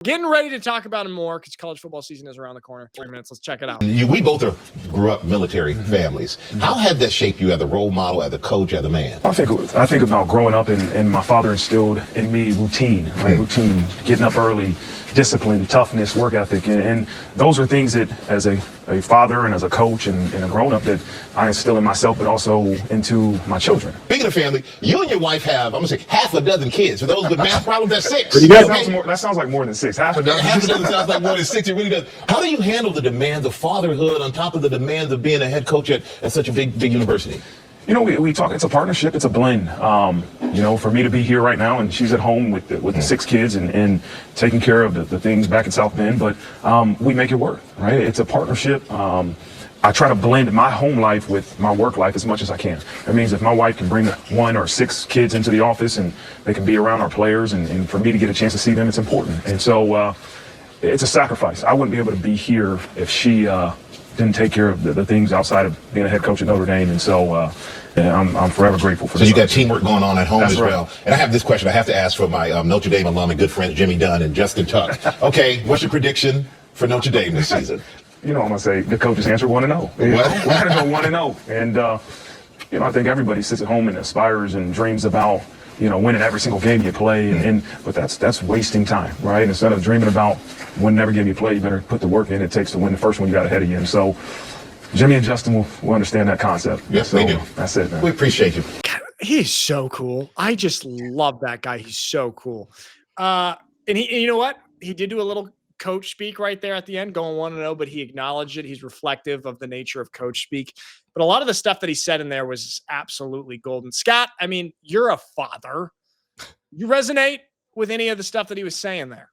Getting ready to talk about it more because college football season is around the corner. 3 minutes. Let's check it out. We both grew up military families. How had that shaped you as a role model, as a coach, as a man? I think about growing up and my father instilled in me routine, routine, getting up early, discipline, toughness, work ethic. And those are things that as a father and as a coach and a grown-up that I instill in myself, but also into my children. Speaking of family, you and your wife have, I'm going to say, half a dozen kids. For those with math problems, that's 6. That sounds like more than 6. Half a dozen. Half a dozen sounds like more than 6. It really does. How do you handle the demands of fatherhood on top of the demands of being a head coach at such a big university? You know, we talk, it's a partnership, it's a blend. You know, for me to be here right now and she's at home with the 6 kids and taking care of the things back in South Bend, but we make it work, right? It's a partnership. I try to blend my home life with my work life as much as I can. That means if my wife can bring 1 or 6 kids into the office and they can be around our players and for me to get a chance to see them, it's important. And so it's a sacrifice. I wouldn't be able to be here if she didn't take care of the things outside of being a head coach at Notre Dame. And so I'm forever grateful for that. So you got teamwork going on at home. That's as well. Right. And I have this question I have to ask for my Notre Dame alum and good friends Jimmy Dunn and Justin Tuck. Okay, what's your prediction for Notre Dame this season? You know, I'm going to say the coach's answer 1-0. We're going to go 1-0. And, you know, I think everybody sits at home and aspires and dreams about, you know, winning every single game you play. But that's wasting time, right? Instead of dreaming about winning every game you play, you better put the work in it takes to win the first one you got ahead of you. And so Jimmy and Justin will understand that concept. Yes, so they do. That's it, man. We appreciate you. God, he's so cool. I just love that guy. He's so cool. And you know what? He did do a little coach speak right there at the end, going 1-0, but he acknowledged it. He's reflective of the nature of coach speak. But a lot of the stuff that he said in there was absolutely golden. Scott, I mean, you're a father. You resonate with any of the stuff that he was saying there?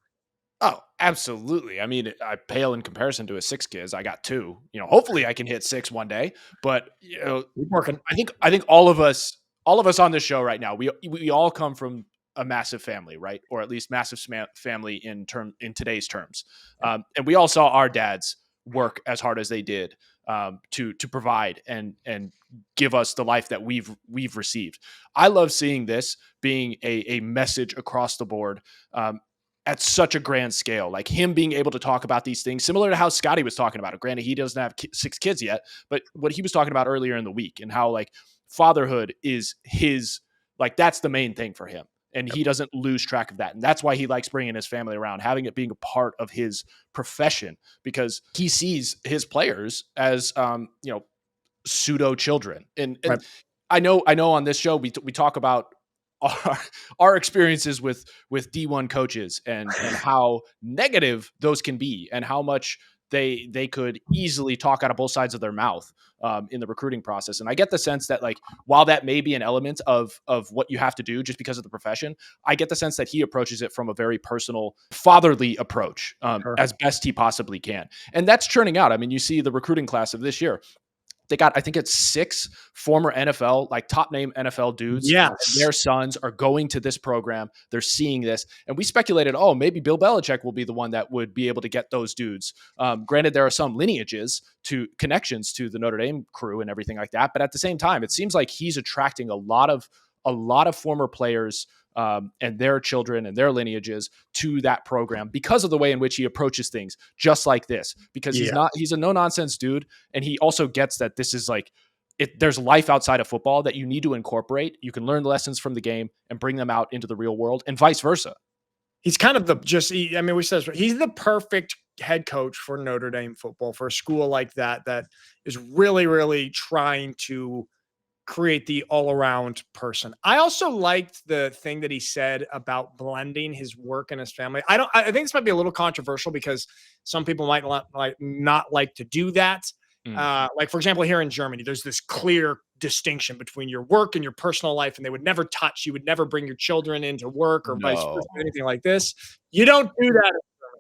Oh, absolutely. I mean, I pale in comparison to his 6 kids. I got 2. You know, hopefully I can hit 6 one day. But you know, working. I think all of us on this show right now, we all come from a massive family, right? Or at least massive family in today's terms. And we all saw our dads work as hard as they did to provide and give us the life that we've received. I love seeing this being a message across the board at such a grand scale, like him being able to talk about these things, similar to how Scotty was talking about it. Granted, he doesn't have 6 kids yet, but what he was talking about earlier in the week and how like fatherhood is his, like that's the main thing for him. And he doesn't lose track of that. And that's why he likes bringing his family around, having it being a part of his profession, because he sees his players as, you know, pseudo children. And Right. I know on this show, we talk about our experiences with D1 coaches and how negative those can be and how much they could easily talk out of both sides of their mouth in the recruiting process. And I get the sense that like, while that may be an element of what you have to do just because of the profession, I get the sense that he approaches it from a very personal, fatherly approach as best he possibly can. And that's churning out. I mean, you see the recruiting class of this year. They got, I think it's 6 former NFL, like top name NFL dudes. Yes. Their sons are going to this program. They're seeing this. And we speculated, oh, maybe Bill Belichick will be the one that would be able to get those dudes. Granted, there are some lineages to connections to the Notre Dame crew and everything like that. But at the same time, it seems like he's attracting a lot of former players and their children and their lineages to that program because of the way in which he approaches things, just like this, because he's a no nonsense dude. And he also gets that this is like, there's life outside of football that you need to incorporate. You can learn the lessons from the game and bring them out into the real world and vice versa. He's kind of we said he's the perfect head coach for Notre Dame football, for a school like that is really, really trying to create the all-around person. I also liked the thing that he said about blending his work and his family. I think this might be a little controversial because some people might not like to do that. Like, for example, here in Germany, there's this clear distinction between your work and your personal life, and they would never touch. You would never bring your children into work or vice versa, anything like this. You don't do that.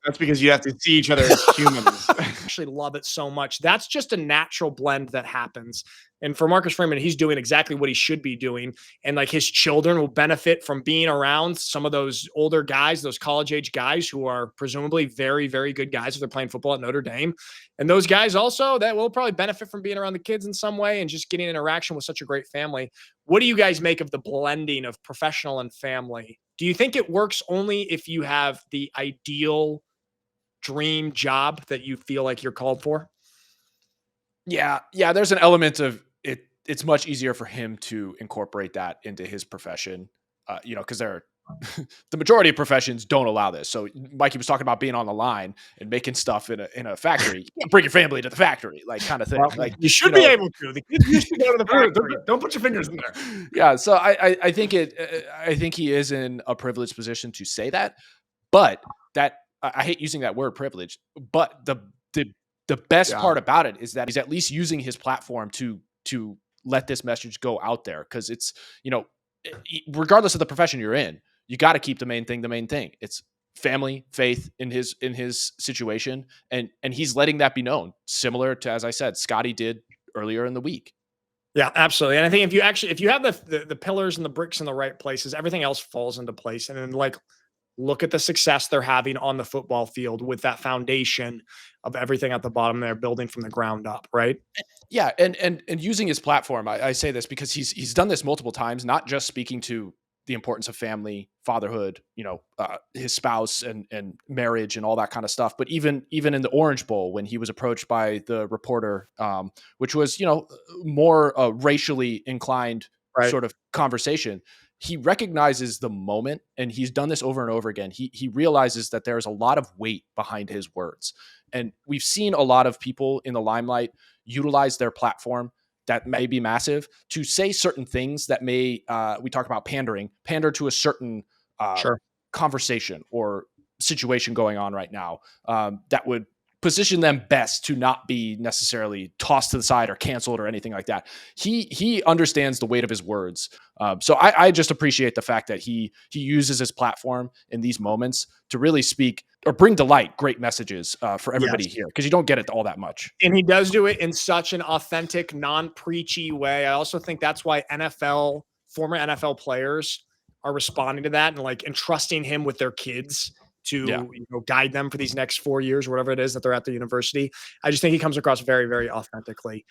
That's because you have to see each other as humans. I actually love it so much. That's just a natural blend that happens. And for Marcus Freeman, he's doing exactly what he should be doing. And like his children will benefit from being around some of those older guys, those college age guys who are presumably very, very good guys if they're playing football at Notre Dame. And those guys also that will probably benefit from being around the kids in some way and just getting interaction with such a great family. What do you guys make of the blending of professional and family Do you think it works only if you have the ideal dream job that you feel like you're called for? Yeah, yeah, there's an element of it. It's much easier for him to incorporate that into his profession, because there are the majority of professions don't allow this. So Mikey was talking about being on the line and making stuff in a factory. You can't bring your family to the factory, like kind of thing. Well, Like you should be able to. The kids used to go to the factory. Don't put your fingers in there. yeah. So I think I think he is in a privileged position to say that, but I hate using that word privilege, but the best Yeah. part about it is that he's at least using his platform to let this message go out there, because it's regardless of the profession you're in, you got to keep the main thing. It's family, faith in his situation, and he's letting that be known, similar to, as I said, Scotty did earlier in the week. Yeah, absolutely. And I think if you have the pillars and the bricks in the right places, everything else falls into place. And then look at the success they're having on the football field with that foundation of everything at the bottom they're building from the ground up, right? Yeah, and using his platform, I say this because he's done this multiple times, not just speaking to the importance of family, fatherhood, his spouse and marriage and all that kind of stuff, but even in the Orange Bowl, when he was approached by the reporter, which was more racially inclined Right. sort of conversation, he recognizes the moment, and he's done this over and over again. He realizes that there's a lot of weight behind his words, and we've seen a lot of people in the limelight utilize their platform that may be massive to say certain things that may, we talk about pander to a certain Sure. conversation or situation going on right now, that would position them best to not be necessarily tossed to the side or canceled or anything like that. He understands the weight of his words. So I just appreciate the fact that he uses his platform in these moments to really speak or bring to light great messages for everybody Yes. here, because you don't get it all that much. And he does do it in such an authentic, non-preachy way. I also think that's why former NFL players are responding to that and entrusting him with their kids to Yeah. guide them for these next 4 years or whatever it is that they're at the university. I just think he comes across very, very authentically.